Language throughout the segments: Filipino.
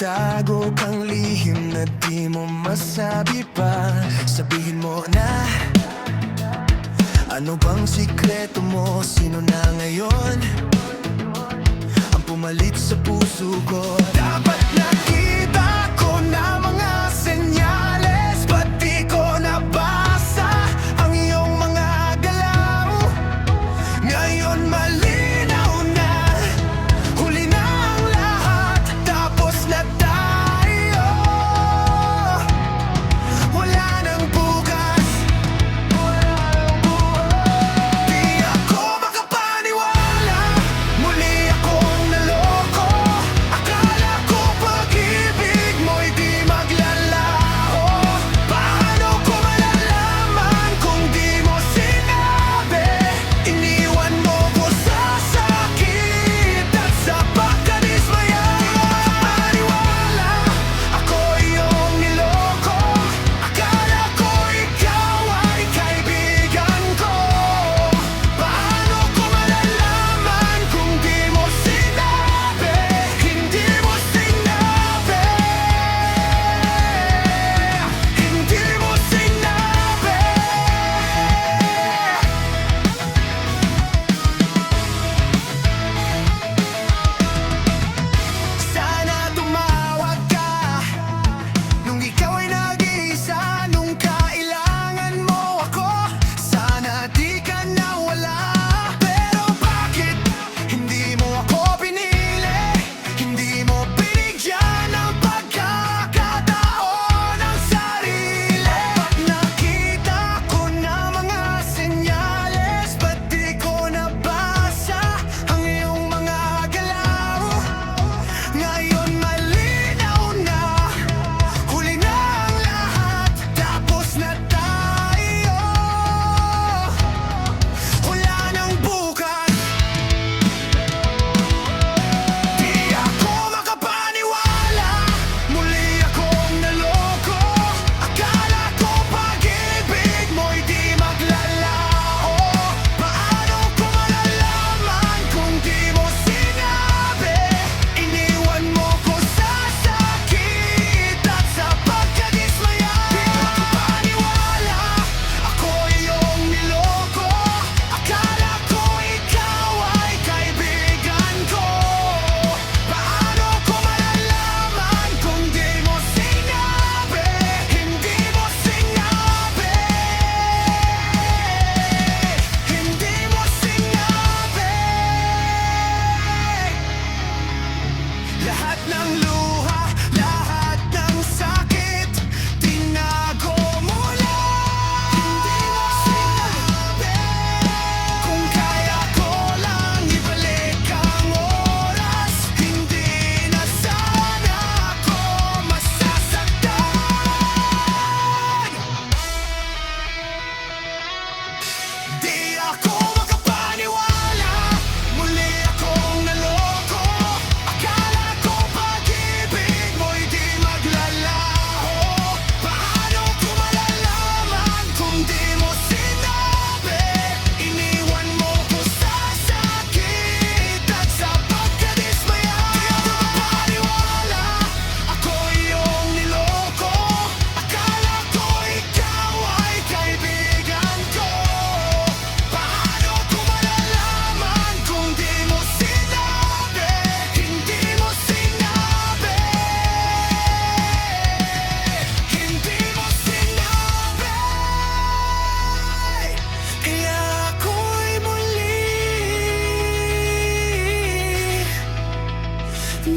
tago kang lihim na di mo masabi pa. Sabihin mo na, ano bang sikreto mo? Sino na ngayon ang pumalit sa puso ko? Dapat nakita ko na mga senyales, ba't di ko nabasa ang iyong mga galaw? Ngayon malinaw na, huli na ang lahat, tapos na tayo. Wala nang bukas, di ako makapaniwala, muli akong naloko. Akala ko pag-ibig mo'y di maglalaho. Paano ko malalaman kung di mo sinabi? Iniwan mo ko sa sakit at sa pagkadismaya. Di ako makapaniwala, ako iyong niloko. Akala ko ikaw ay kaibigan ko. Paano ko malalaman kung di mo sinabi? Hindi mo sinabi, hindi mo sinabi. Sana tumawag ka nung ikaw ay nag-iisa, nung kailangan mo ako. Sana di ka nawala, pero bakit hindi mo ako pinili? Hindi mo binigyan ng pagkakataon ang sarili. Ba't nakita ko na mga senyales, ba't di ko nabasa ang iyong mga galaw? Ngayon malinaw na, huli na ang lahat, tapos na tayo. Wala nang bukas, di ako makapaniwala, muli akong naloko. Akala ko pag-ibig mo'y di maglalaho. Paano ko malalaman kung di mo sinabi? Iniwan mo ko sa sakit at sa pagkadismaya. Di makapaniwala, ako iyong niloko. Akala ko ikaw ay kaibigan ko. Paano ko malalaman kung di mo sinabi? Hindi mo sinabi, hindi mo sinabi. Lahat ng luha, lahat ng sakit, tinago mo lang. Hindi mo sinabi, kung kaya ko lang ibalik ang oras, hindi na sana ako masasaktan. Di ako makapaniwala, muli akong naloko. Akala ko pag-ibig mo'y di maglalaho. Paano ko malalaman kung di mo sinabi? Iniwan mo ko sa sakit at sa pagkadismaya. Di ako makapaniwala, ako iyong niloko. Akala ko ikaw ay kaibigan ko. Paano ko malalaman kung di mo sinabi? Hindi mo sinabi, hindi mo sinabi. Kaya ako'y muli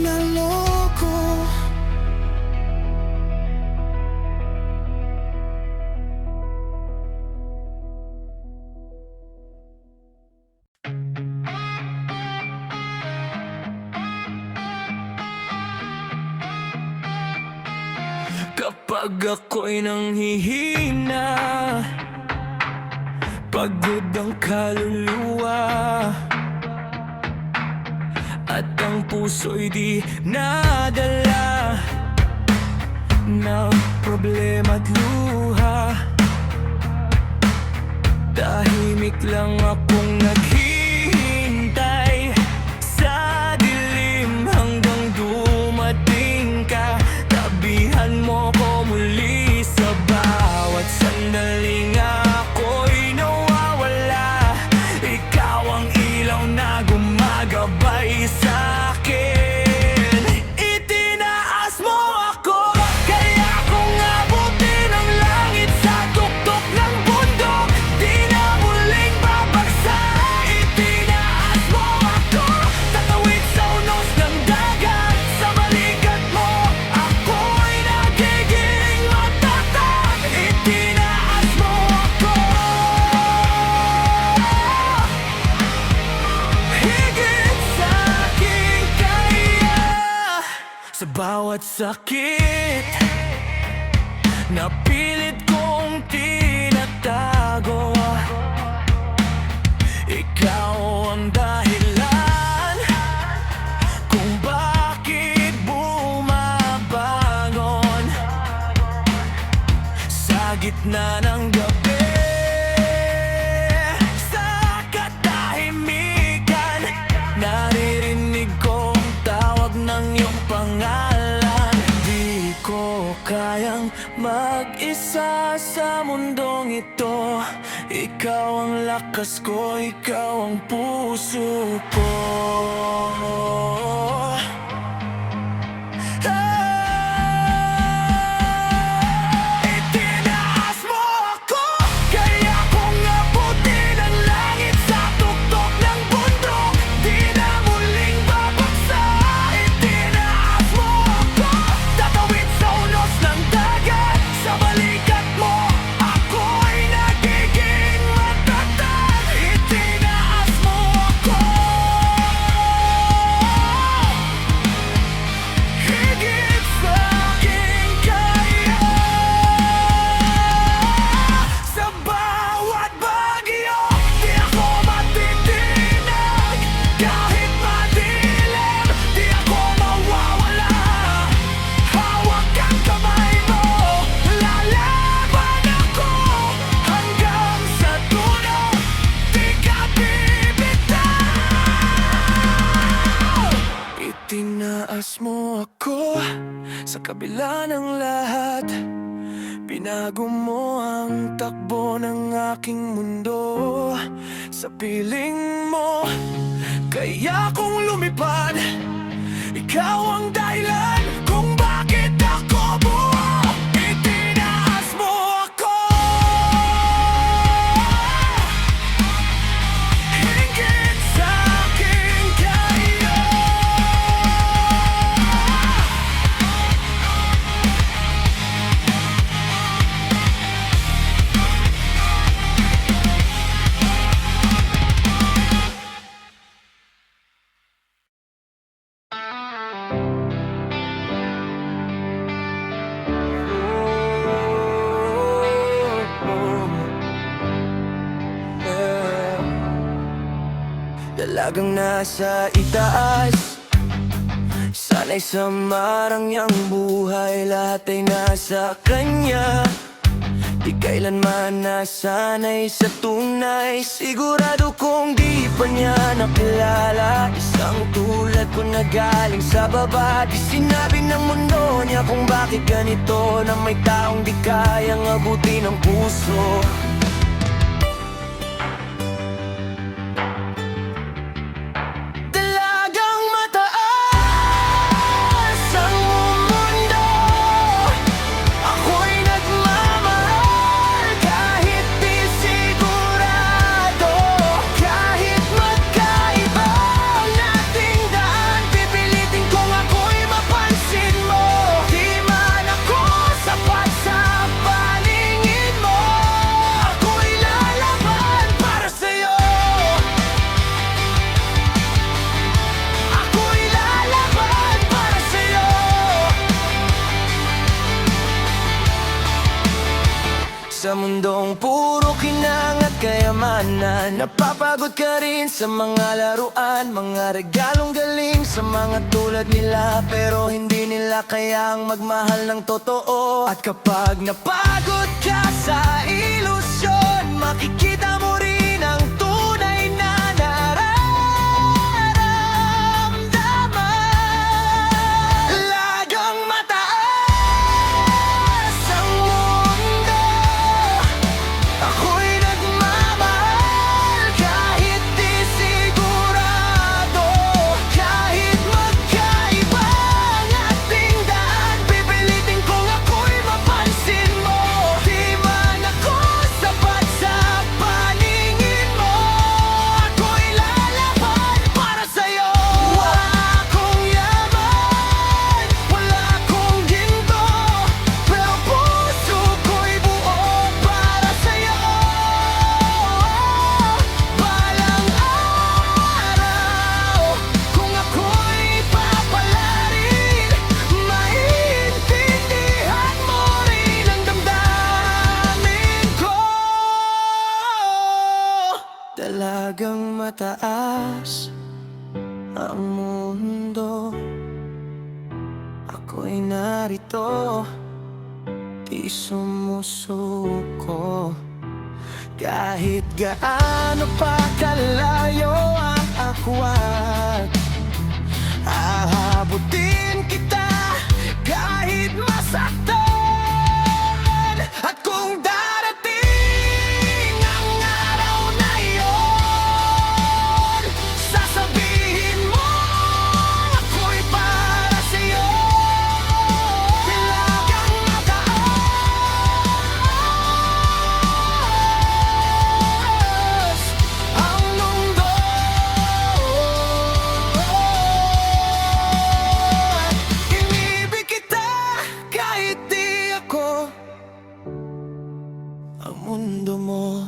naloko. Kapag ako'y nanghihina, pagod ang kaluluwa, at ang puso'y di nadala ng problema't luha. Tahimik lang akong naghihintay sa dilim hanggang dumating ka. hinalinga ako'y nawawala. Ikaw ang ilaw na gumagabay sa'kin. Itinaas mo ako, kaya kung abutin ang langit sa tuktok ng bundok, di na muling babagsak. Itinaas mo ako, tatawid sa unos ng dagat. Sa balikat mo, ako'y nagiging matatag. Itinaas mo ako, higit sa aking kaya. Sa bawat sakit na pilit kong tinatago, ikaw ang dahilan kung bakit bumabangon sa gitna ng gabi. Sa katahimikan, naririnig ko ang tawag ng iyong pangalan. Di ko kayang mag-isa sa mundong ito. Ikaw ang lakas ko, ikaw ang puso ko. Itinaas mo ako, kaya kung abutin ang langit sa tuktok ng bundok, di na muling babagsak. Itinaas mo ako, tatawid sa unos ng dagat. Sa balikat mo, ako'y nagiging matatag. Itinaas mo ako, higit sa aking kaya. Sa bawat bagyo, di ako matitinag. Kahit madilim, di ako mawawala. Hawak ang kamay mo, lalaban ako hanggang sa dulo. Di ka bibitaw. Itinaas mo ako sa kabila ng lahat. Binago mo ang takbo ng aking mundo. Sa piling mo, kaya kong lumipad. Ikaw ang dahilan kung bakit ako buo. Itinaas mo ako, higit sa aking kaya. Dalagang nasa itaas, sanay sa marangyang buhay. Lahat ay nasa kanya, di kailanman nasanay sa tunay. Sigurado kong di pa niya nakilala isang tulad ko na galing sa baba. Di sinabi ng mundo niya kung bakit ganito, na may taong di kayang abutin ng puso. Dalagang mataas ang mundo, ako'y nagmamahal kahit di sigurado. Kahit magkaiba ang ating daan, pipilitin kong ako'y mapansin mo. Di man ako sapat sa paningin mo, ako'y lalaban para sa'yo. Ako'y lalaban para sa'yo. Sa mundong puro kinang at kayamanan, napapagod ka rin sa mga laruan. Mga regalong galing sa mga tulad nila, pero hindi nila kayang magmahal ng totoo. At kapag napagod ka sa ilusyon, makikita mo rin ang tunay na nararamdaman. Lagang mataas ang mundo, hanggang mataas ang mundo, ako'y narito, di sumusuko. Kahit gaano pa kalayo ang akwat, ahabutin kita kahit masaktan. At kung darating ang araw na iyon, sasabihin mo ako'y para sa'yo. Kailangang mataas ang mundo, inibig kita kahit di ako ang mundo mo.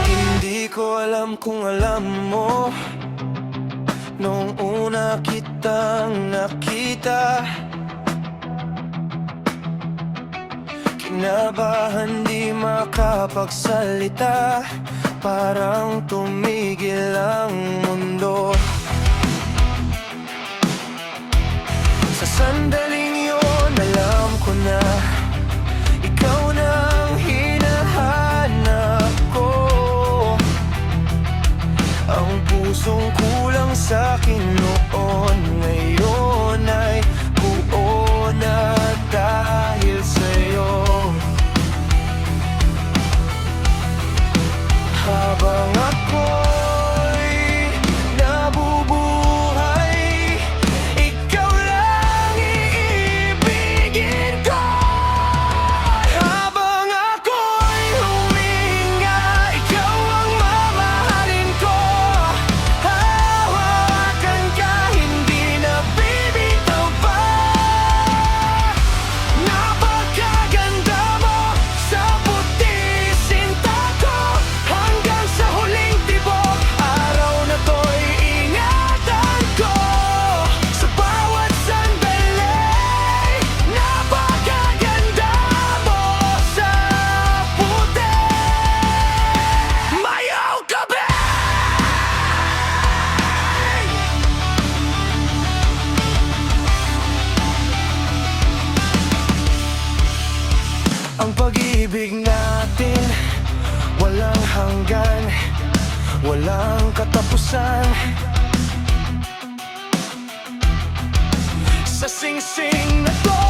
Hindi ko alam kung alam mo, nung una kitang nakita, kinabahan di makapagsalita, parang tumigil ang mundo. Sa sandaling yun, alam ko na ikaw na ang hinahanap ko. Ang pusong kulang sa'kin noon, ngayon ay buo na dahil sa'yo. Habang ako'y nabubuhay, ikaw lang iibigin ko. Habang ako'y huminga, ikaw ang mamahalin ko. Hawakan ka, hindi na bibitaw pa. Napakaganda mo sa puti sinta ko, hanggang sa huling tibok. Araw na to'y ingatan ko sa bawat sandali. Napakaganda mo sa puti. Mayaw ka ba? Ang pag-ibig natin walang hanggan, walang katapusan. Sa singsing na to,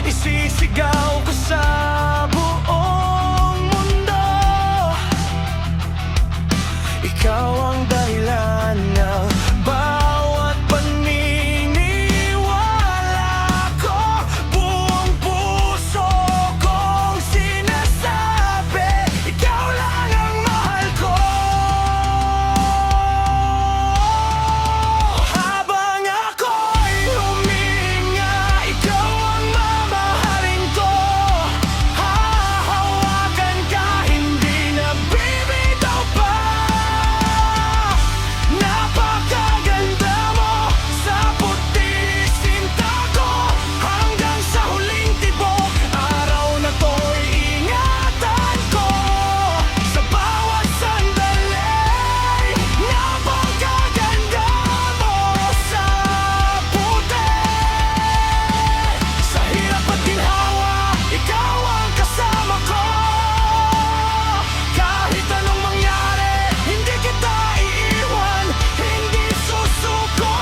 isisigaw ko sa buong mundo. Ikaw ang dahilan ng bawat paniniwala ko. Buong puso kong sinasabi, ikaw lang ang mahal ko. Habang ako'y huminga, ikaw ang mamahalin ko. Hahawakan ka, hindi na bibitaw pa. Napakaganda mo sa puti sinta ko, hanggang sa huling tibok. Araw na to'y ingatan ko sa bawat sandali. Napakaganda mo sa puti. Sa hirap at ginhawa, ikaw ang kasama ko. Kahit anong mangyari, hindi kita iiwan, hindi susuko.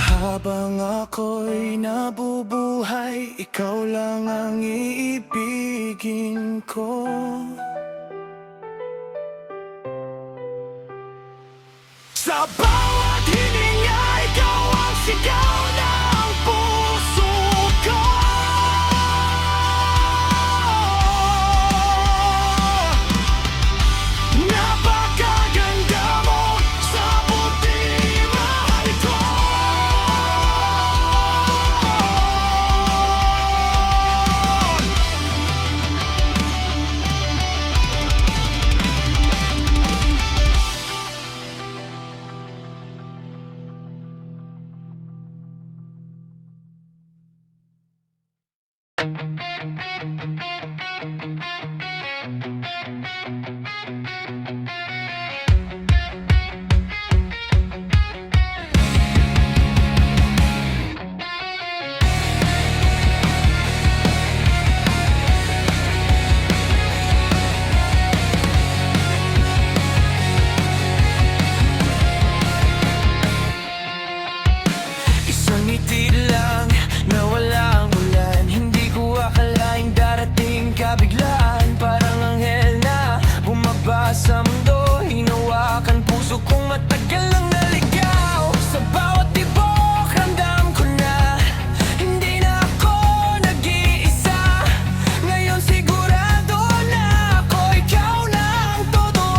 Habang ako'y nabubuhay, ikaw lang ang iibigin ko. Sa bawat hininga, ikaw ang sigaw ng puso ko. Napakaganda mo sa puti mo. Isang ngiti lang na walang ulan. Hindi ko akalaing darating kabiglaan. Parang anghel na bumaba sa mundo. Hinawakan puso kong matagal nang naligaw. Sa bawat tibok ramdam ko na hindi na ako nag-iisa. Ngayon sigurado na ako, ikaw na ang totoo.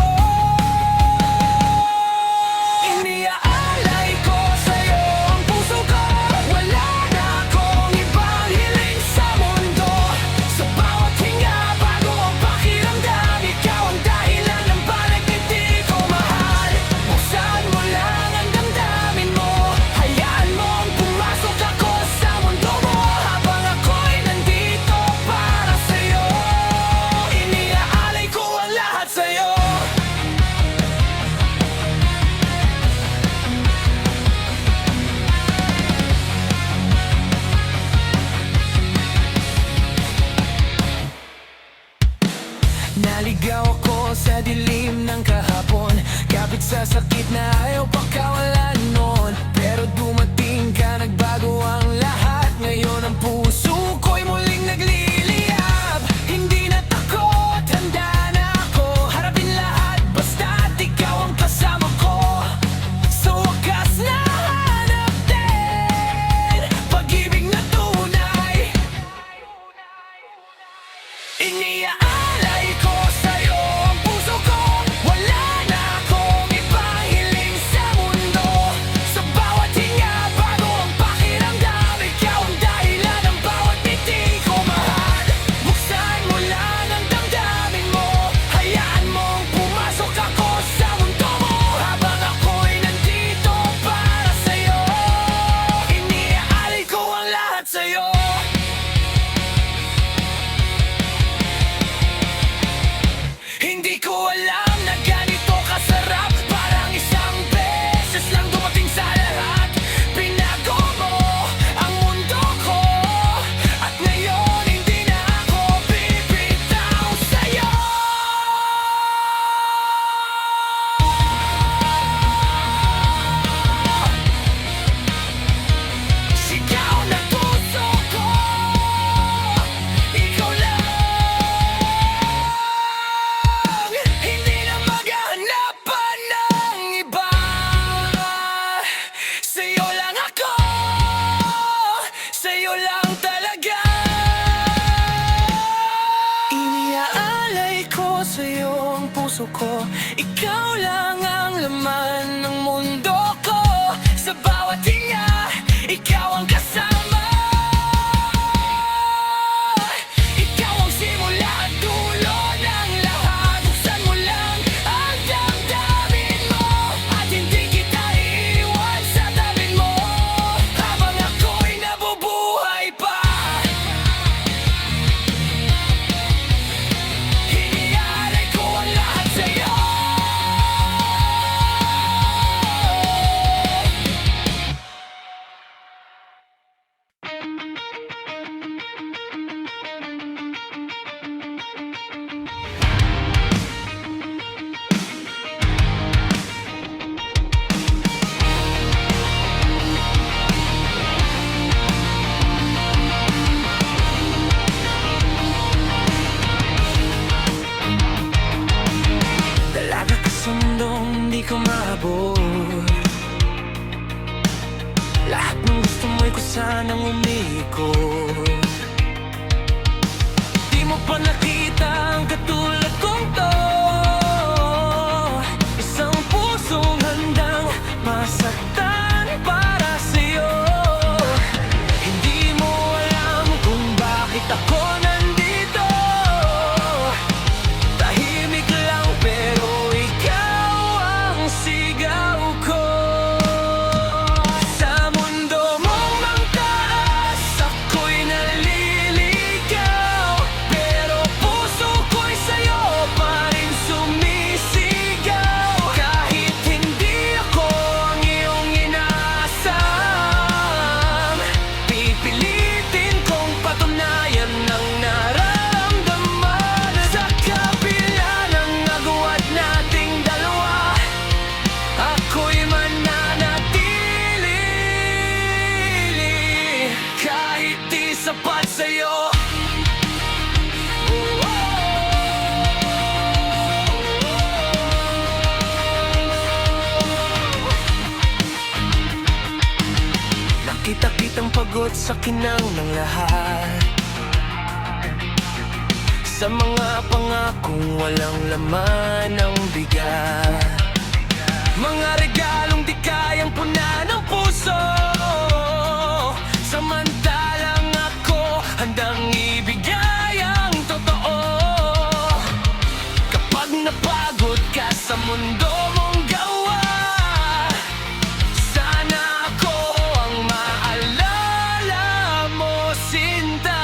Iniaalay ko sa'yo ang puso ko. Wala na akong ibang hiling sa mundo. Sa bawat hinga, bago ang pakiramdam, ikaw ang dahilan ng balik ngiti ko, mahal. Buksan mo lang ang damdamin mo. Hayaan mong pumasok ako sa mundo mo. Habang ako'y nandito para sa'yo. Iniaalay ko ang lahat sa'yo. Naligaw ako sa dilim ng kahapon. Kapit sa sakit na ayaw pagkawalan noon. Pero dumating ka, nagbago ang lahat. Ngayon ang puso ko'y muling nagliliyab. Hindi na takot, handa na ako harapin lahat, basta't ikaw ang kasama ko. Sa wakas nahanap din pag-ibig na tunay. Iniaalay ko sa'yo ang puso ko. Wala na akong ibang hiling sa mundo. Sa bawat hinga, bago ang pakiramdam, ikaw ang dahilan ng bawat ngiti ko, mahal. Buksan mo lang ang damdamin mo. Hayaan mong pumasok ako sa mundo mo. Habang ako'y nandito para sa'yo. Iniaalay ko ang lahat sa'yo. Hindi ko alam na ganito kasarap. Parang isang beses lang dumating sa lahat. Pinago mo ang mundo ko. At ngayon hindi na ako bibitaw sa'yo. Sigaw ng puso ko, ikaw lang. Hindi na maghahanap pa ng iba. Sa'yo lang ako, sa'yo lang talaga. Iniaalay ko sa'yo ang puso ko. Ikaw lang ang laman ng mundo ko. Sa bawat hinga, ikaw ang kasama. Ikaw ang simula at dulo ng lahat. Buksan mo lang ang damdamin mo. At hindi kita iiwan sa tabi mo. Habang ako'y nabubuhay pa. Iniaalay ko ang lahat sa'yo. Dalaga ka sa mundong di ko maabot. Lahat ng gusto mo'y kusanang umikot. Di mo pa nakita ang katulad kong to. Isang pusong handang masaktan para sa'yo. Hindi mo alam kung bakit ako nandito. Tahimik lang pero ikaw ang sigaw ko. Sa mundo mong mangtaas, ako'y naliligtas. umabot sa kinang ng lahat, sa mga pangakong walang laman ng bigat, mga regalong di kayang punan ng puso. Samantalang ako handang ibigay ang totoo. Kapag napagod ka sa mundo mong gawa, sana ako ang maalala mo, sinta.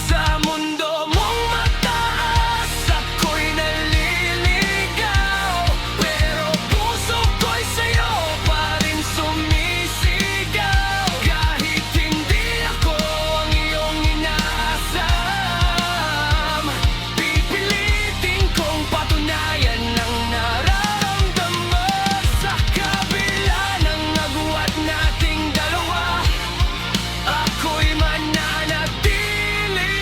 Sa mundo mong mataas, ako'y naliligaw, pero puso ko'y sa'yo pa rin sumisigaw. Kahit hindi ako ang iyong inaasam, pipilitin kong patunayan ang nararamdaman. Sa kabila ng agwat nating dalawa, ako'y mananatili.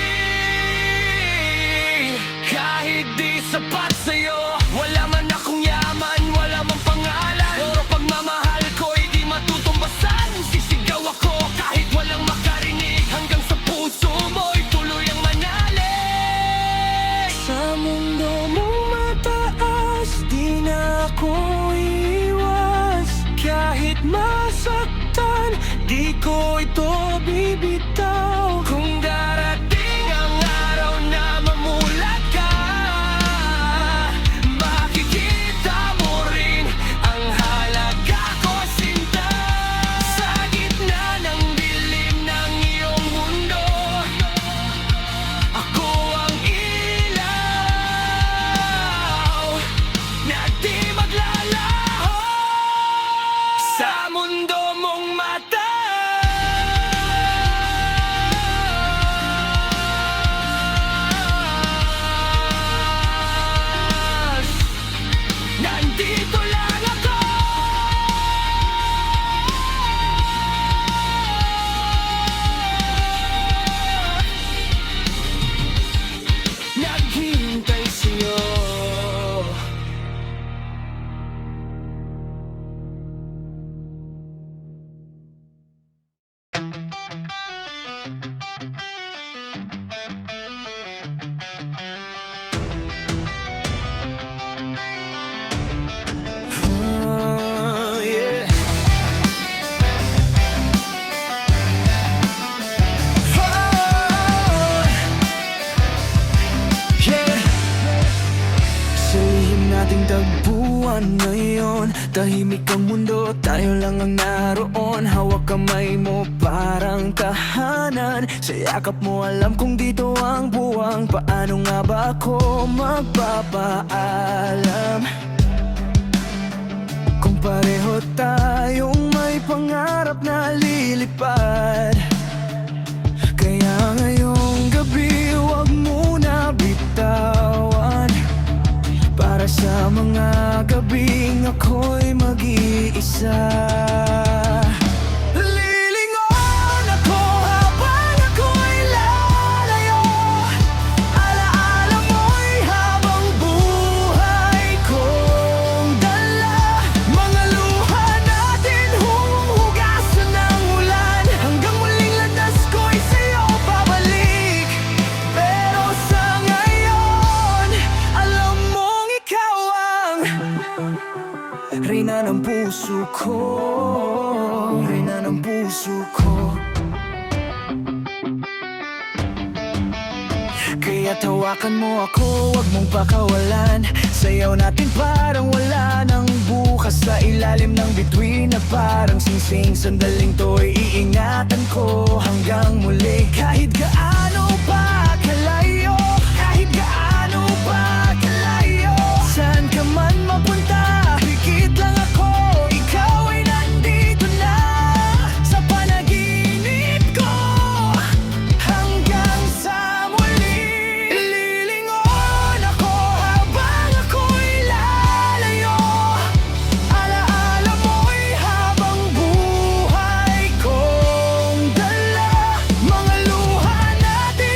Kahit di sapat sa'yo, wala man akong yaman, wala man pangalan, pero pagmamahal ko'y di matutumbasan. Sisigaw ako kahit walang makarinig, hanggang sa puso mo'y tuluyang manalig. Sa mundo mong mataas, di na ako iwas. Kahit masaktan, di ko ito bibitaw. Kung darating ang araw na mamulat ka, makikita mo rin ang halaga ko, sinta. Sa gitna ng dilim ng iyong mundo, ako ang ilaw na di maglalaho. Sa mundo mong mataas, nandito lang ako. Naghihintay sa'yo. Yeah. Yeah. Sa lihim nating tagpuan ngayon, tahimik ang mundo, tayo lang ang naroon. Hawak kamay mo parang tahanan, sa yakap mo alam kung dito ang buwang. Paano nga ba ako magpapaalam kung pareho tayong may pangarap na lilipad? Kaya ngayong gabi, huwag muna bitawan, para sa mga gabing ako'y mag-iisa. Lilingon ako habang ako'y lalayo, alaala mo'y habang buhay kong dala. Mga luha natin humuhugasan ng ulan, hanggang muling landas ko'y sa'yo babalik. Pero sa ngayon, alam mong ikaw ang reyna ng puso ko, reyna ng puso ko. Kaya't hawakan mo ako, wag mong pakawalan. Sayaw natin parang wala nang bukas, sa ilalim ng bituin na parang singsing. Sandaling to'y iingatan ko hanggang muli. Kahit gaano pa kalayo, kahit gaano pa kalayo, saan ka man mapunta, higit lang ako, ikaw ay nandito na sa panaginip ko, hanggang sa muli. Lilingon ako habang ako'y lalayo, alaala mo'y habang buhay kong dala. Mga luha natin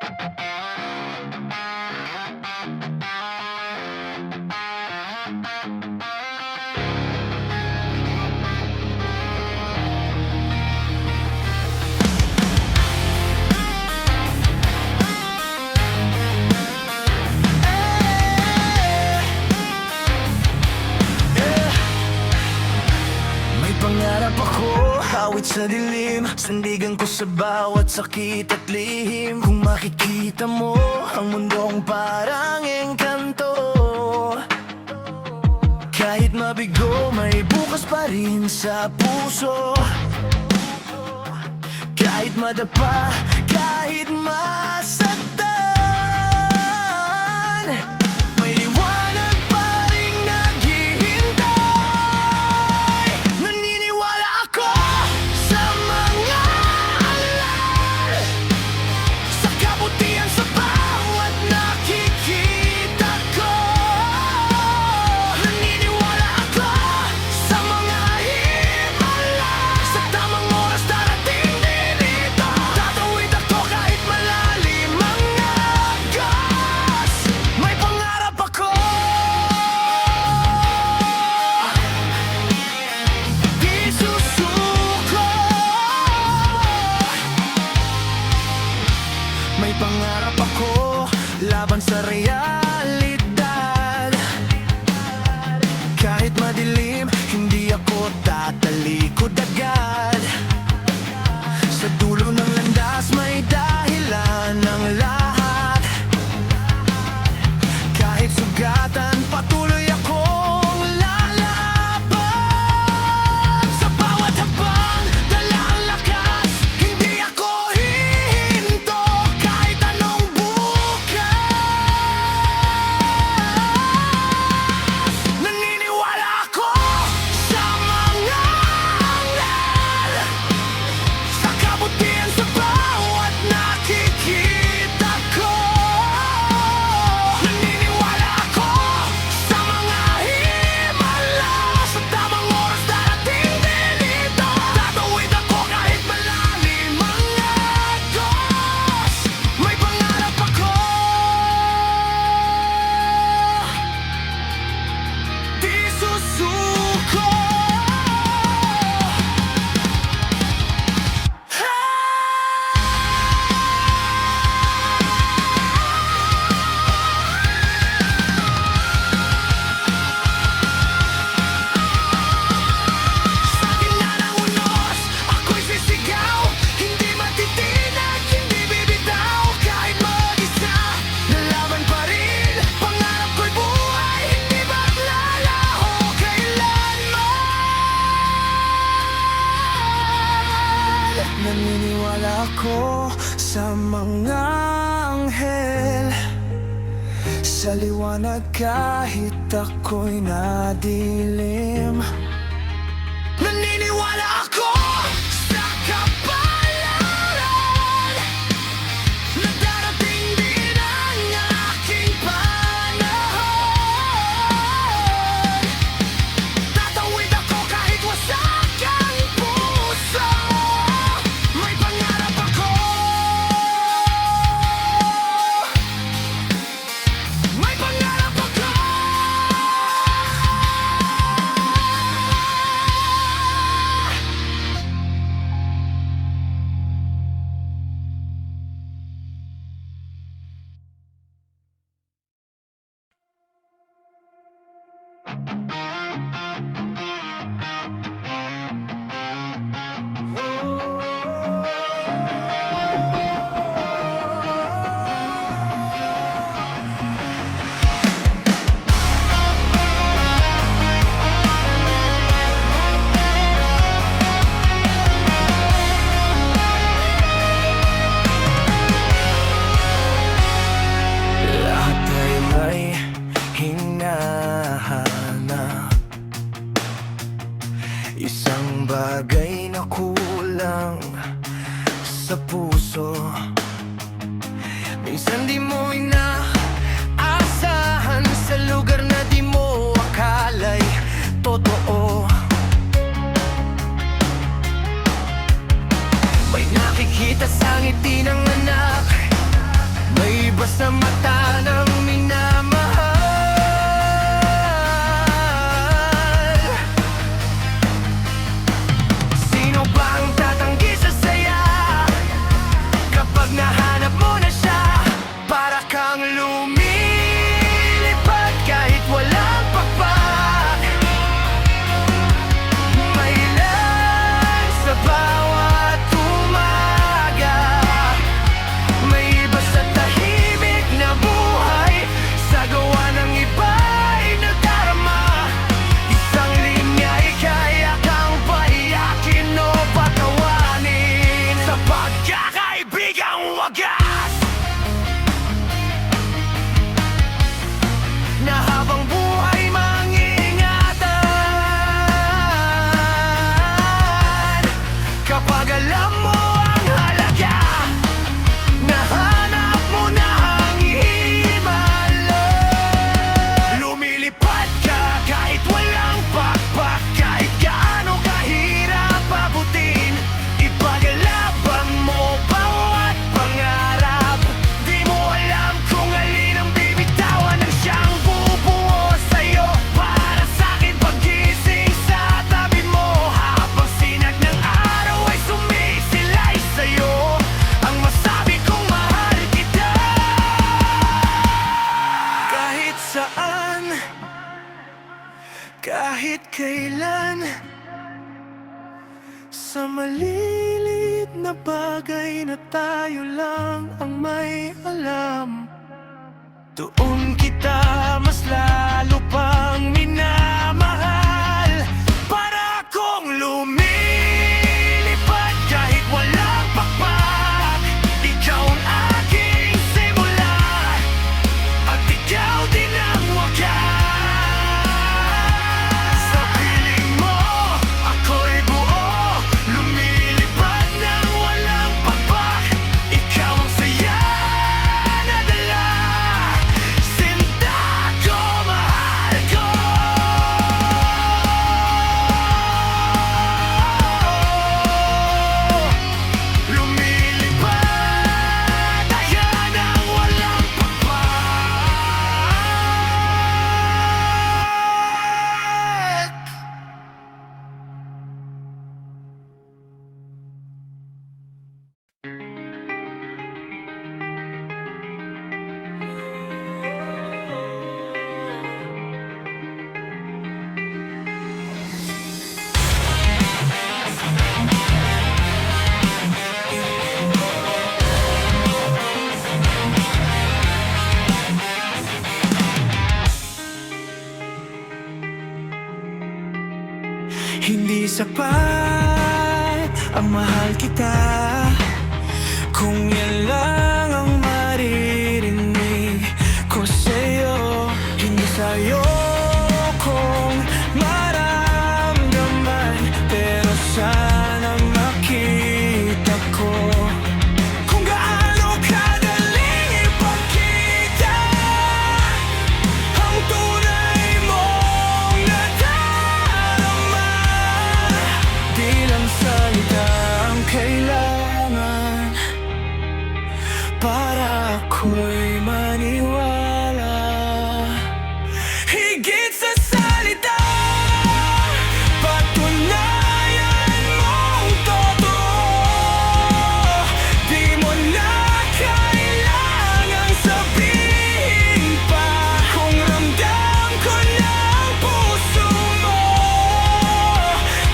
May pangarap ako, hawit sa dilim. Sandigan ko sa bawat sakit at lihim. Kung makikita mo ang mundong parang engkanto, kahit mabigo, may bukas pa rin sa puso. Kahit madapa, kahit masaktan, may liwanag pa rin naghihintay. Naniniwala ako sa mga alal, sa kabutihan sa bawat nakikita ko. Naniniwala ako sa mga himala, sa tamang oras darating din ito. Tatawid ako kahit malalim ang agos. May pangarap ako, di susuko. May pangarap ako, laban sa realidad. Kahit madilim, hindi ako tatalikod agad. Sa dulo ng landas, may dahilan ng lahat. Kahit sugatan, patuloy akong lalaban. Sa bawat habang, dala ang lakas. Hindi ako hihinto kahit anong bukas. Naniniwala ako sa mga anghel, sa kabutihan sa bawat nakikita ko. Naniniwala ako sa mga himala, sa tamang oras darating din ito. Tatawid ako kahit malalim ang agos. May pangarap ako, di susuko. Sa gitna ng unos, ako'y sisigaw. Hindi matitinag, hindi bibitaw. Kahit mag-isa, lalaban pa rin. Pangarap ko'y buhay, hindi maglalaho kailanman. Naniniwala ako sa mga anghel, sa liwanag kahit ako'y nadilim. Naniniwala ako sa kapalaran, na darating din ang aking panahon. Tatawid ako kahit wasak ang puso. May pangarap ako, may pangarap ako. Lahat ay may hinahanap, isang bagay na kulang sa puso. Minsan di mo inaasahan, sa lugar na di mo akala'y totoo. May nakikita sa ngiti ng anak, sa malilit na bagay na tayo lang ang may alam. Doon kita mas lalo pang minamahal. Para akong lumilipad kahit walang pakpak. Ikaw ang aking simula at ikaw din ang wakas. Sa piling mo, ako'y buo, lumilipad nang walang pakpak. Ikaw ang saya na dala, sinta ko, mahal ko. Lumilipad ayan ang walang pakpak. Hindi sapat ang mahal kita kung yan lang ang maririnig ko sa'yo. Hindi sa'yo kung maramdaman, pero sana makita ko kung gaano kadaling ipagkita ang tunay mong nadarama. Di lang salita ang kailangan para ako'y maniwala. Higit sa salita, patunayan mong totoo. Di mo na kailangang sabihin pa kung ramdam ko ng puso mo.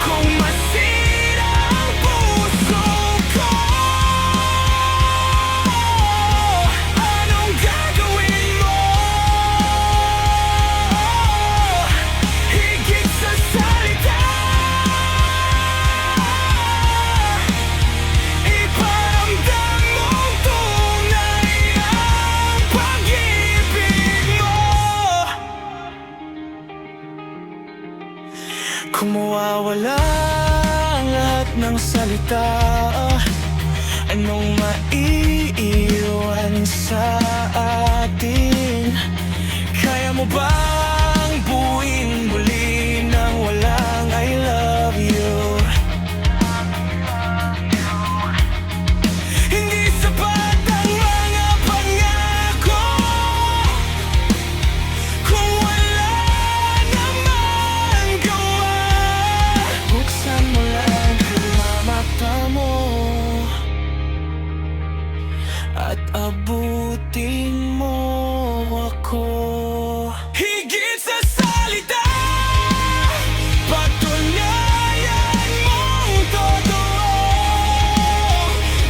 Kung masira ang puso ko, anong gagawin mo? Higit sa salita, iparamdam mong tunay ang pag-ibig mo. Kung mawawala ang lahat ng salita, anong maiiwan sa atin? Kaya mo bang buuin muli nang walang I love you? Hindi sapat ang mga pangako kung wala naman gawa. Buksan mo lang ang mga mata mo at abutin mo ako. Higit sa salita, patunayan mong totoo.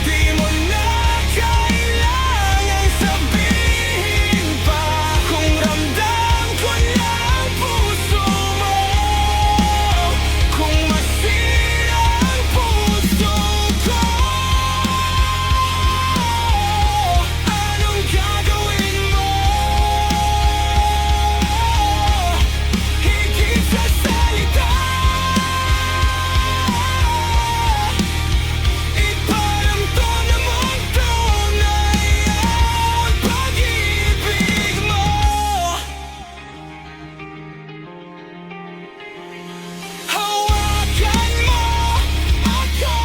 Di mo na kailangang sabihin pa kung ramdam ko ng puso mo. Kung masira ang puso ko, anong gagawin mo? Higit sa salita, iparamdam mong tunay ang pag-ibig mo. Hawakan mo ako,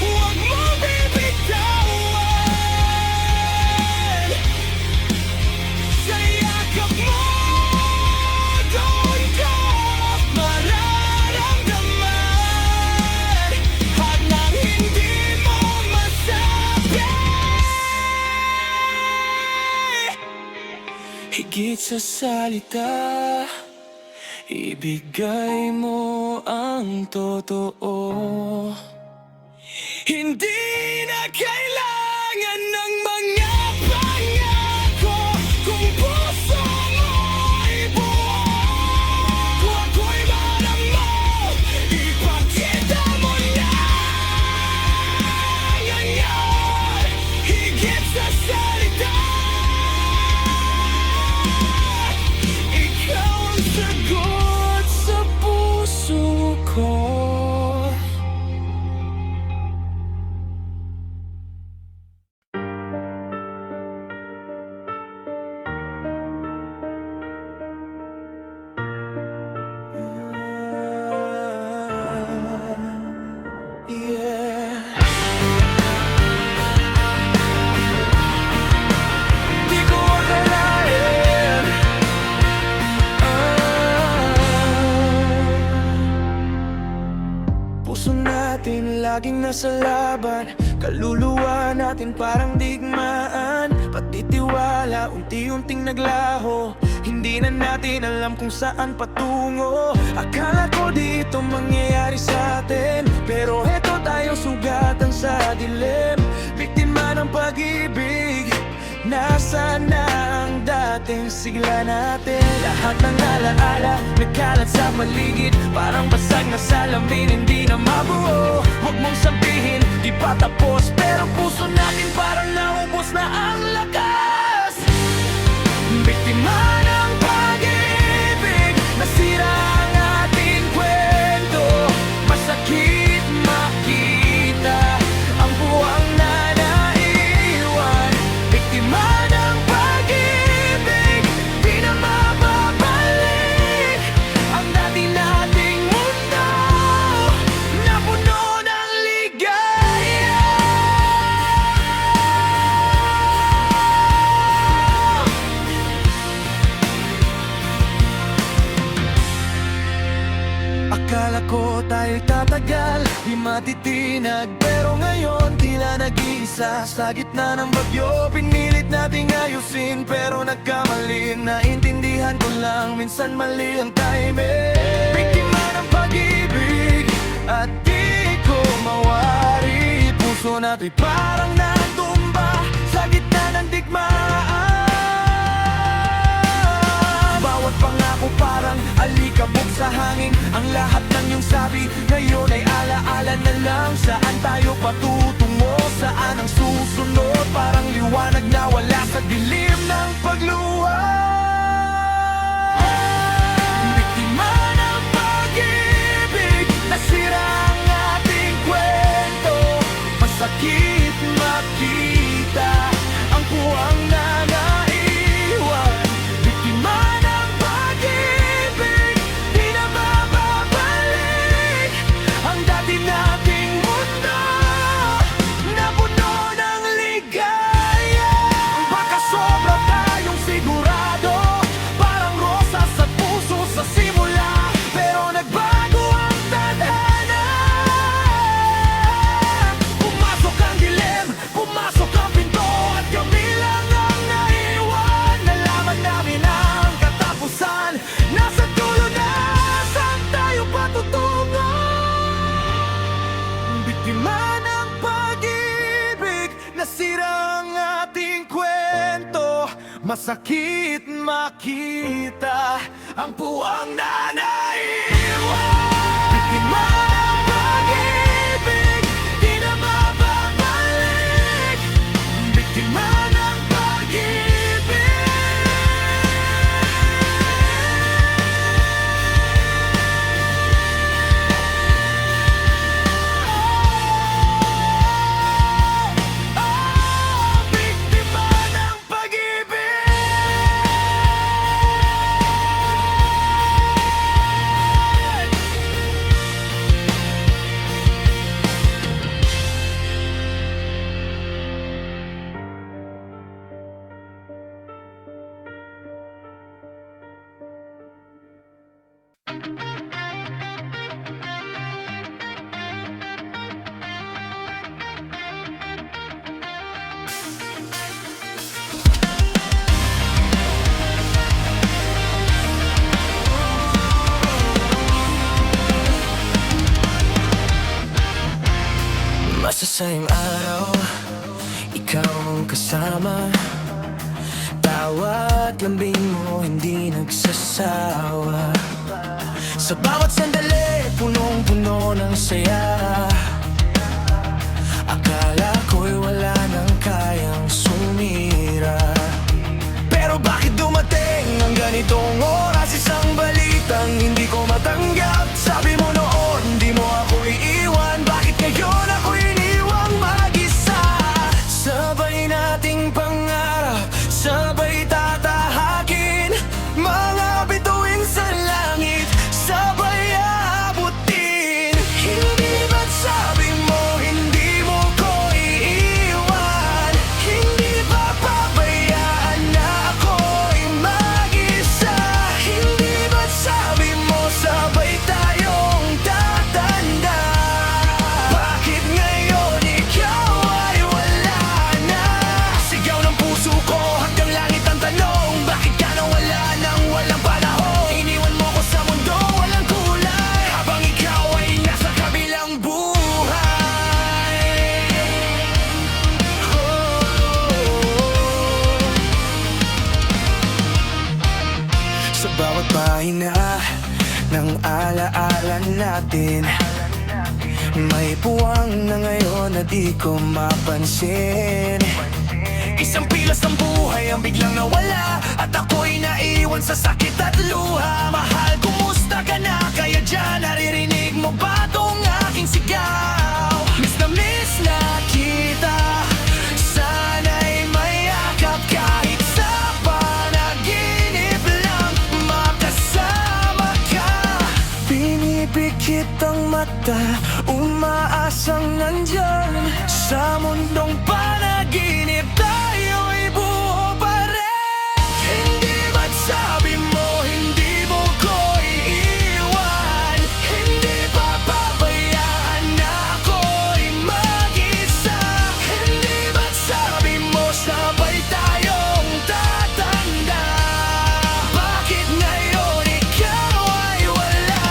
huwag mo bibitawan. Sa yakap mo, doon ko mararamdaman at nang hindi mo masabi. Higit sa salita, ibigay mo ang totoo. Hindi na kailangan ng mga pangako kung puso mo'y buo. Kung ako'y maramo, ipakita mo na ngayon, higit sa salita. Ikaw ang sagot sa puso ko. Yeah. Di ko akalain. Puso natin laging nasa laban, kaluluwa natin parang digmaan. Pati tiwala unti-unting naglaho, hindi na natin alam kung saan patungo. Akala ko dito mangyayari sa atin, pero heto tayo sugatan sa dilim. Biktima ng pag-ibig, nasaan na ang dating sigla natin? Lahat ng alaala nagkalat sa paligid, parang basag na salamin, hindi na mabuo. Huwag mong sabihin, di pa tapos, pero puso natin parang naubos na ang lakas. Biktima ng pag-ibig, nasira ang ating kwento. Masakit makita ang buwang na naiwan. Biktima ng pag-ibig, di na mababalik ang dati nating mundo na puno ng ligaya. Akala ko tayo'y tatagal, di matitinag, pero ngayon tila nag-iisa. Sa gitna ng bagyo, pinilit nating ayusin, pero nagkamali. Naintindihan ko lang, minsan mali ang timing. Biktima ng pag-ibig, at di ko mawari. Puso nato'y parang natumba sa gitna ng digmaan. Bawat pangako parang alikabok sa hangin. Ang lahat ng iyong sabi ngayon ay alaala na lang. Saan tayo patutungo? Saan ang susunod? Parang liwanag na wala sa dilim ng pagluwa. Biktima ng pag-ibig, nasira ang ating kwento. Masakit makita ang puwang na naiwan. Biktima ng pag-ibig, di na mababalik ang dati nating mundo na puno ng ligaya. Baka sobra tayong sigurado, parang rosas sa puso sa simula, pero nagbago ang tadhana. Pumasok ang dilim, pumasok ang pinto, at kami lang ang naiwan. Nalaman namin ang katapusan, nasa dulo na, saan tayo patutungo? Biktima ng pag-ibig, nasira ang ating kwento. Masakit makita ang puwang na naiwan. Biktima ng pag-ibig, di na mababalik. Biktima ng pag-ibig. Biktima ng pag-ibig. sa iyong araw, ikaw ang kasama. Tawa't lambing mo hindi nagsasawa. Sa bawat sandali, punong-puno ng saya. Akala ko'y wala nang kayang sumira. Pero bakit dumating ang ganitong oras? Isang balitang hindi ko matanggap. Sabi mo noon, di mo ako iiwan. Bakit ngayon ako iniwang mag-isa? Sabay nating pangarap, sabay tatahakin. Mga bituin sa langit, sabay aabutin. Hindi ba't sabi mo hindi mo ko iiwan? Hindi ba pabayaan na ako'y mag-isa? Hindi ba't sabi mo sabay tayong tatanda? Bakit ngayon ikaw ay wala na? Sigaw ng puso ko hanggang langit ang tanong, bakit ka nawala nang walang panahon? Iniwan mo ko sa mundo walang kulay, habang ikaw ay nasa kabilang buhay. Sa bawat pahina ng alaala natin, may puwang na ngayon na di ko mapansin. Isang pilas ng buhay ang biglang nawala, at ako'y naiwan sa sakit at luha. Mahal, kumusta ka na? Kaya dyan naririnig mo ba tong aking sigaw? Miss na kita, sana'y mayakap kahit sa panaginip lang makasama ka. Pinipikit ang mata, umaasang nandyan sa mundong panaginip. Tayo'y buo pa rin. Hindi ba't sabi mo hindi mo ko iiwan? Hindi ba pabayaan na ako'y mag-isa? Hindi ba't sabi mo sabay tayong tatanda? Bakit ngayon ikaw ay wala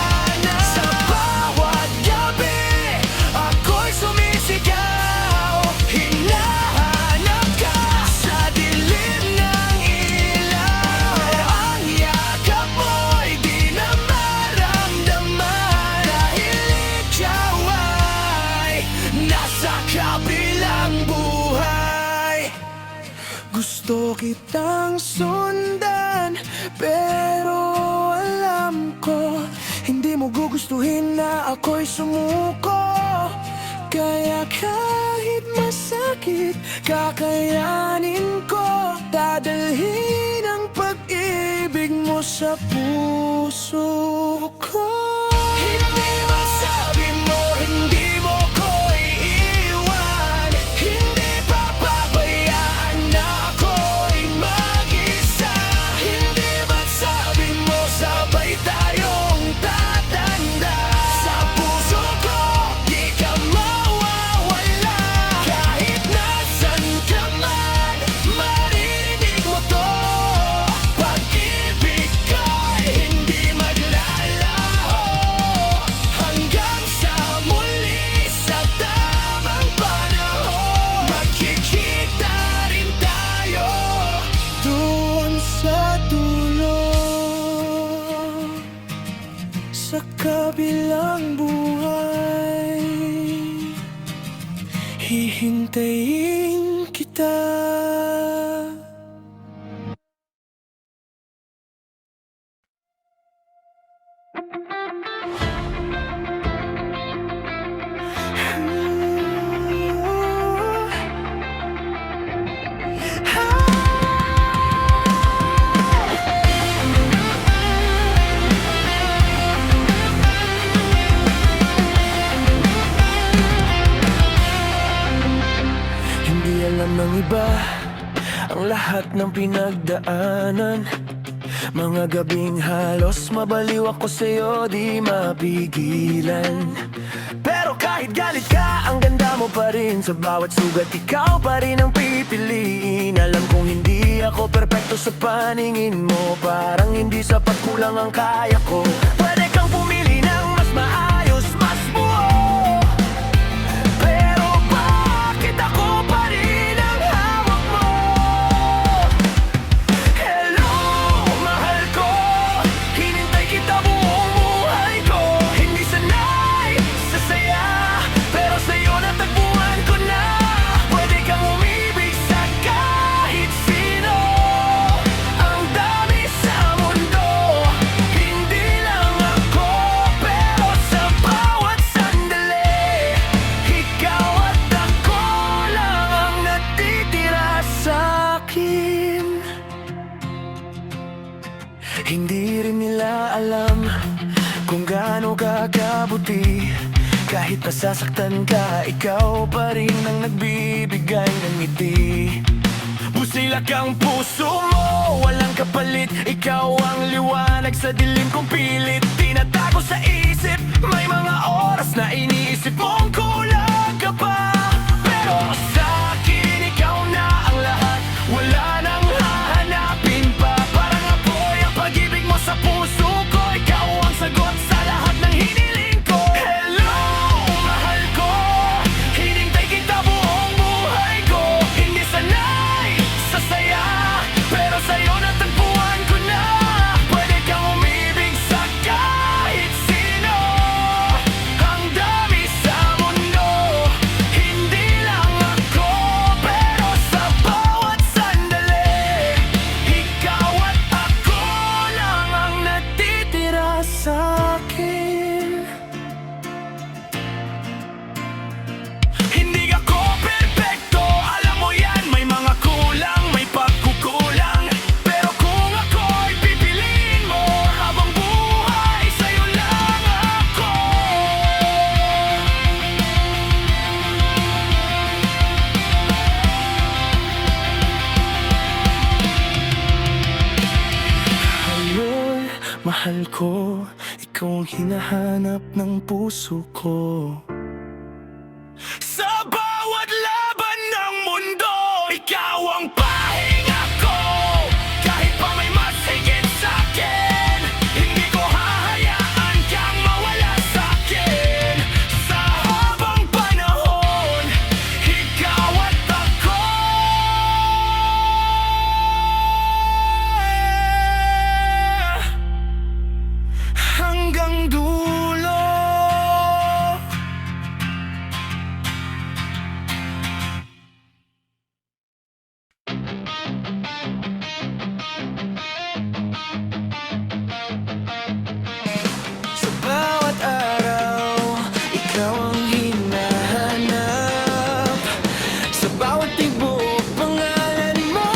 na? Sa bawat gabi ako'y sumisigaw, hinahanap ka sa dilim ng ilaw. Ang yakap mo'y di na maramdaman, dahil ikaw ay nasa kabilang buhay. Gusto kitang sundan, pero alam ko hindi mo gugustuhin na ako'y sumuko. Kaya kahit masakit, kakayanin ko. Dadalhin ang pag-ibig mo sa puso ko. Hindi ba sabi mo hindi mo ko iiwan? Hindi ba pabayaan na ako'y mag-isa? Hindi ba sabi mo sabay tayong tatanda? Sa puso ko di ka mawawala. Kahit nasan ka man, maririnig mo to. Pag-ibig ko'y hindi maglalaho, hanggang sa muli sa tamang panahon. Magkikita rin tayo doon sa dulo, sa kabilang buhay. Hihintayin kita. Hindi alam ng iba ang lahat ng pinagdaanan. Mga gabing halos mabaliw ako sa'yo, di mapigilan. Pero kahit galit ka, ang ganda mo pa rin. Sa bawat sugat, ikaw pa rin ang pipiliin. Alam kong hindi ako perpekto sa paningin mo. Parang hindi sapat, kulang ang kaya ko. Pwede kang pumili ng mas maayos, mas buo. Pero Kahit nasasaktan ka, ikaw pa rin ang nagbibigay ng ngiti. Busilak ang puso mo, walang kapalit. Ikaw ang liwanag sa dilim kong pilit. Tinatago sa isip, may mga oras na iniisip mong kulang ka pa. Pero sa akin, ikaw na ang lahat. Wala nang hahanapin pa. Parang apoy ang pag-ibig mo sa puso ko. Ikaw ang sagot sa lahat ng hiniling ko. Hello, mahal ko. Hinintay kita buong buhay ko. Hindi sanay sa saya, pero sa'yo natagpuan ko na. Pwede kang umibig sa kahit sino. Ang dami sa mundo, hindi lang ako. Pero sa bawat sandali, ikaw at ako lang ang natitira sa akin. Hindi ako perfecto, alam mo yan. May mga kulang, may pagkukulang. Pero kung ako'y pipiliin mo, habang buhay sa'yo lang ako. Ngayon, mahal ko, ikaw ang hinahanap ng puso ko. Sa bawat laban ng mundo, ikaw ang pahinga ko. Kahit pa may mas higit sa'kin, hindi ko hahayaan kang mawala sa'kin. Sa habang panahon, ikaw at ako. Hanggang dulo. Sa bawat araw, ikaw ang hinahanap. Sa bawat tibok, pangalan mo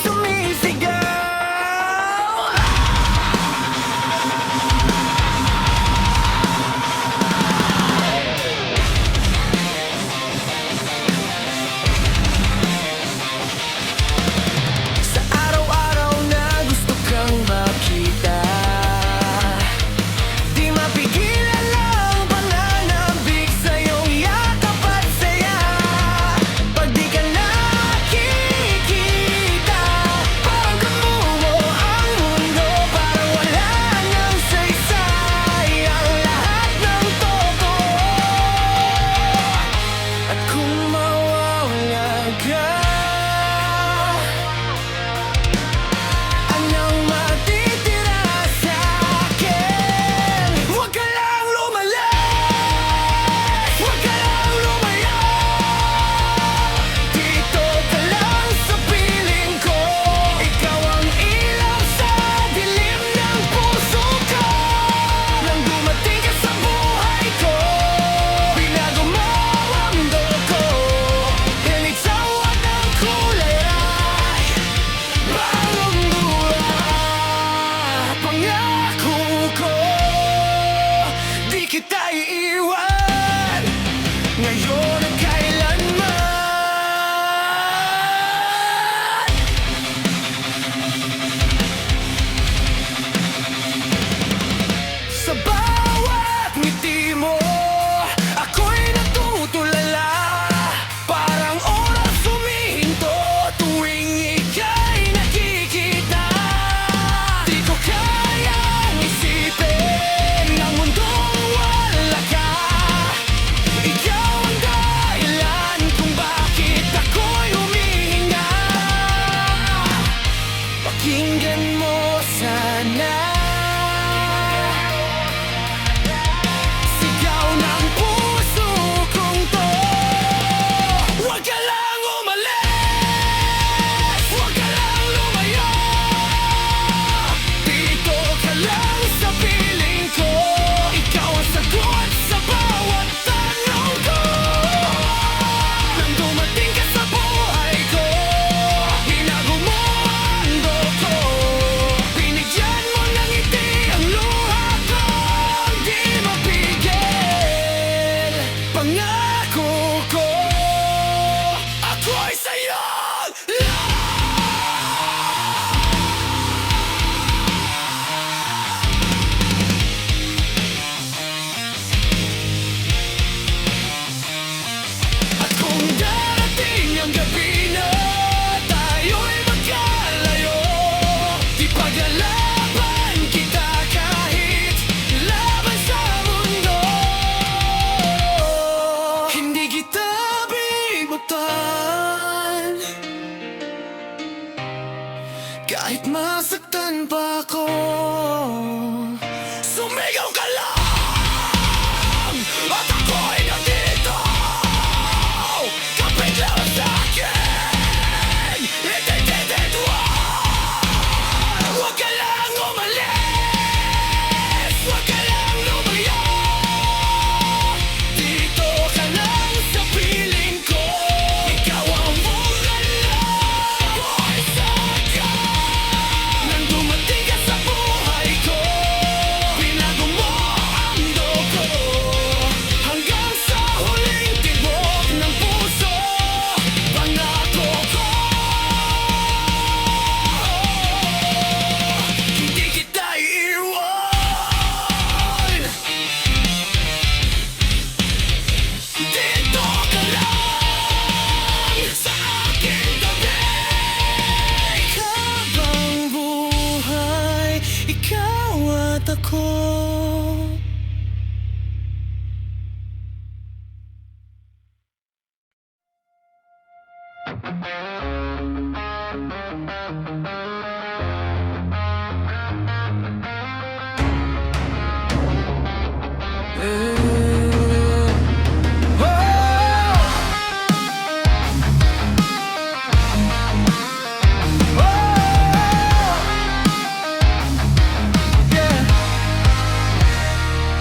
sumisigaw. Sa araw-araw na gusto kang makita, di mapigilan ang pananabik sa'yong yakap at saya. Pag di ka nakikita, parang gumuho ang mundo. Parang wala nang saysay ang lahat ng totoo. At kung mawawala ka, anong matitira sa'kin? Huwag ka lang lumalas, huwag ka lang lumayo. Dito ka lang sa piling ko. Ikaw ang ilaw sa dilim ng puso ko. Nang dumating ka sa buhay ko, binago mo ang mundo ko. Initsawan ng kulay ay bagong buhay. Pangako ko, di kita iiwan, ngayon at kailanman. Sa bawat ngiti mo, ako'y natutulala. Parang oras humihinto tuwing ika'y nakikita. Di ko kayang isipin ang mundong wala ka. Ikaw ang Nasaan ba ako? Sumigaw ka lang at ako'y nandito. Kapit lang sa akin, ititituan. Huwag ka lang umalis, huwag ka lang lumayo. Dito ka lang sa piling ko. Ikaw ang bungalo, buhay sa akin. Nang dumating ka sa buhay ko, binago mo ang dugo. Hanggang sa huling tibok ng puso, pangako ko, hindi kita iiwan. Dito ka lang sa aking tabi. Habang buhay, ikaw at ako.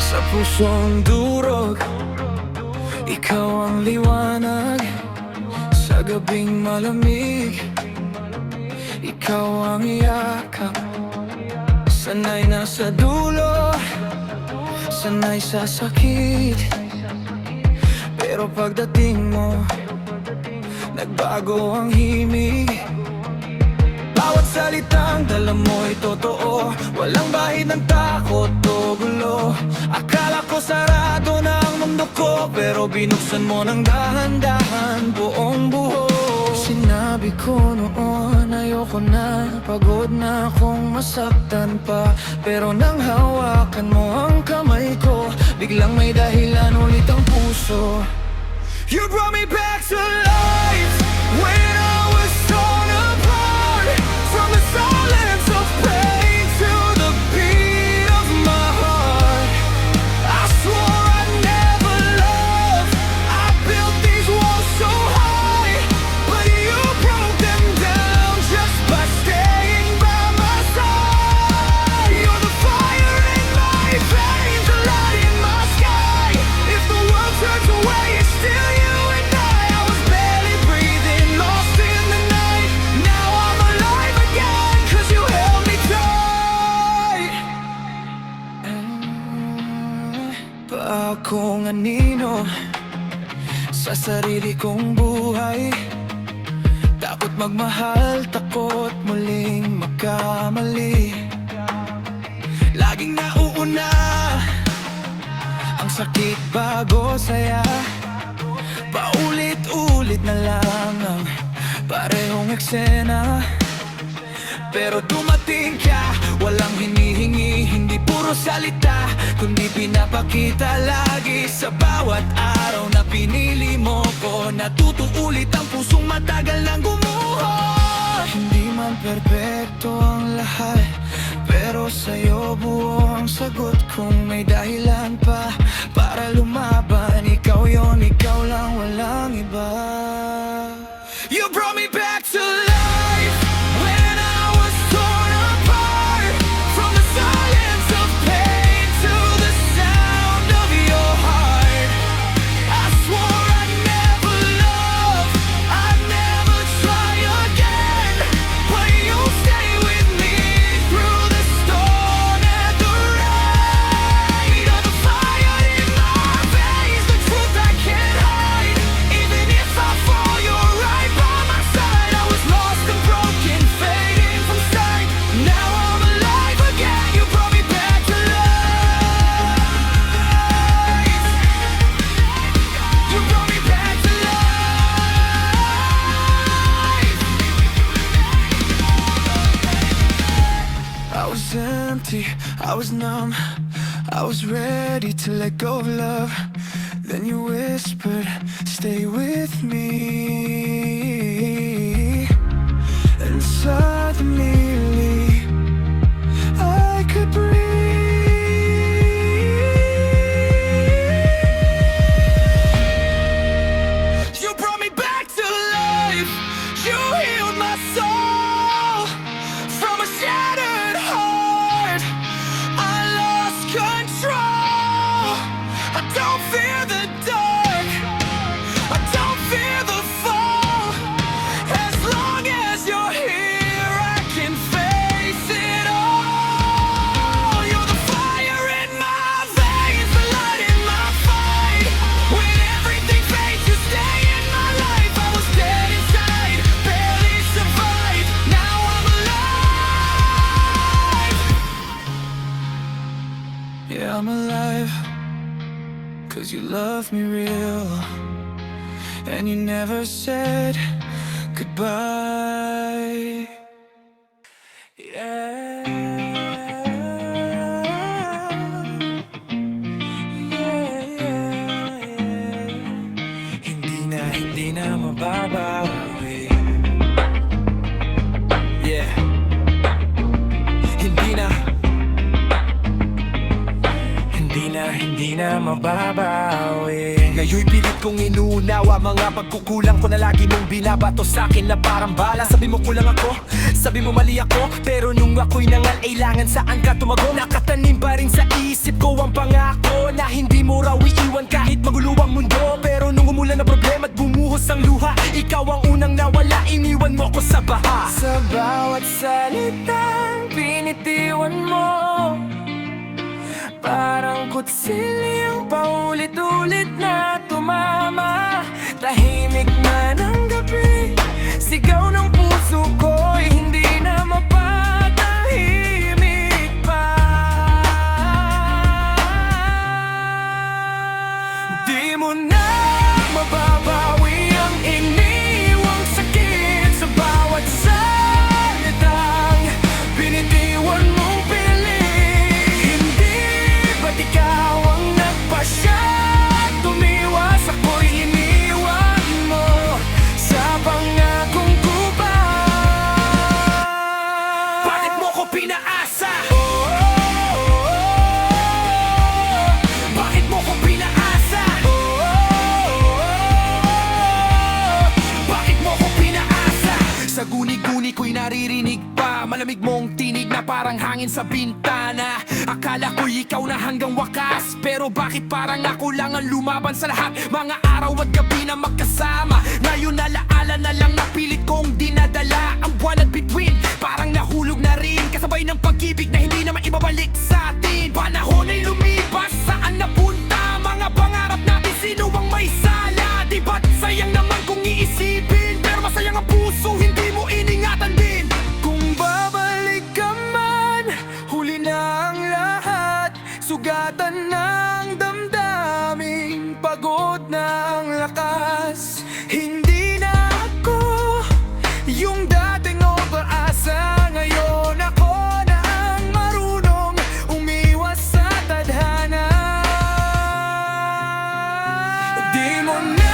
Sa pusong durog, ikaw ang liwanag. Sa gabing malamig, ikaw ang yakap. Sanay na sa dulo, sanay sa sakit, pero pagdating mo, nagbago ang himig. Bawat salitang dala mo'y totoo, walang bahid ng takot o gulo. Akala ko sarado na ang mundo ko, pero binuksan mo ng dahan-dahan buong buo. Sinabi ko noon, ayoko na, pagod na akong masaktan pa. Pero nang hawakan mo ang kamay ko, biglang may dahilan ulit ang puso. You brought me back to life when I was torn apart. From the silence of pain to the beat of my heart, I swore I'd never love. I built these walls so high, but you broke them down just by staying by my side. You're the fire in my veins, the light in my sky. If the world turns away, it's still you and I was barely breathing, lost in the night. Now I'm alive again, 'cause you held me tight. Pa akong anino sa sarili kong buhay. Takot magmahal, takot muling magkamali. Laging nauuna ang sakit bago saya. Paulit-ulit na lang ang parehong eksena. Pero dumating ka, walang hinihingi, hindi puro salita, kundi pinapakita lagi sa bawat araw na pinili mo ko. Natutuulit ang pusong matagal nang gumuho. Hindi man perpekto ang lahat, pero sa'yo buo ang sagot. Kung may dahilan pa para lumaban, ikaw yon, ikaw lang, walang iba. You brought me back to life when I was torn apart. From the silence of pain to the sound of your heart, I swore I'd never love, I'd never try again. But you stay with me through the storm and the rain. You're the fire in my veins, the truth I can't hide. Even if I fall, you're right by my side. I was lost and broken, fading from sight. Now I'm alive again. You brought me back to life. You brought me back to life. I was empty, I was numb, I was ready to let go of love. Then you whispered, stay with me. And suddenly loved me real, and you never said goodbye. Yeah. Hindi na mababawi. Yeah. Hindi na mababawi. Ngayon'y pilit kong inuunawa mga pagkukulang ko na lagi mong binabato sa'kin na parang bala. Sabi mo kulang ako, sabi mo mali ako, pero nung ako'y nangangailangan saan ka tumago? Nakatanim pa rin sa isip ko ang pangako na hindi mo raw iiwan kahit magulo ang mundo. Pero nung umulan na problema at bumuhos ang luha, ikaw ang unang nawala, iniwan mo ko sa baha. Sa bawat salitang pinitiwan mo, parang kutsilyong paulit-ulit na tumama. Tahimik na ng gabi, sigaw ng puso ko'y hindi na mapatahimik pa. Di mo na mababawi ang iniwang sakit sa bawat salitang binitiwan mong piling. Ikaw ang nagpasya, tumiwas, ako'y iniwan mo sa pangakong gubat. Bakit mo ko pinaasa? Bakit mo ko pinaasa? Bakit mo ko pinaasa? Sa guni-guni ko'y naririnig pa malamig mong tinig na parang hangin sa bintana. Akala ko'y ikaw na hanggang wakas, pero bakit parang ako lang ang lumaban sa lahat? Mga araw at gabi na magkasama, ngayon alaala na lang na pilit kong dinadala. Ang buwan at bituin, parang nahulog na rin, kasabay ng pag-ibig na hindi naman ibabalik sa atin. Panahon ay lumipas, saan napunta? Mga pangarap natin, sino ang may sala? Di ba't sayang naman kung iisipin, pero masayang ang puso, hindi mo iningatan din. Kung babalik ka man, huli na ang lahat, sugatan ng damdamin, pagod na ang lakas. Hindi na ako yung dating umaasa, ngayon ako na ang marunong umiwas sa tadhana. Di mo na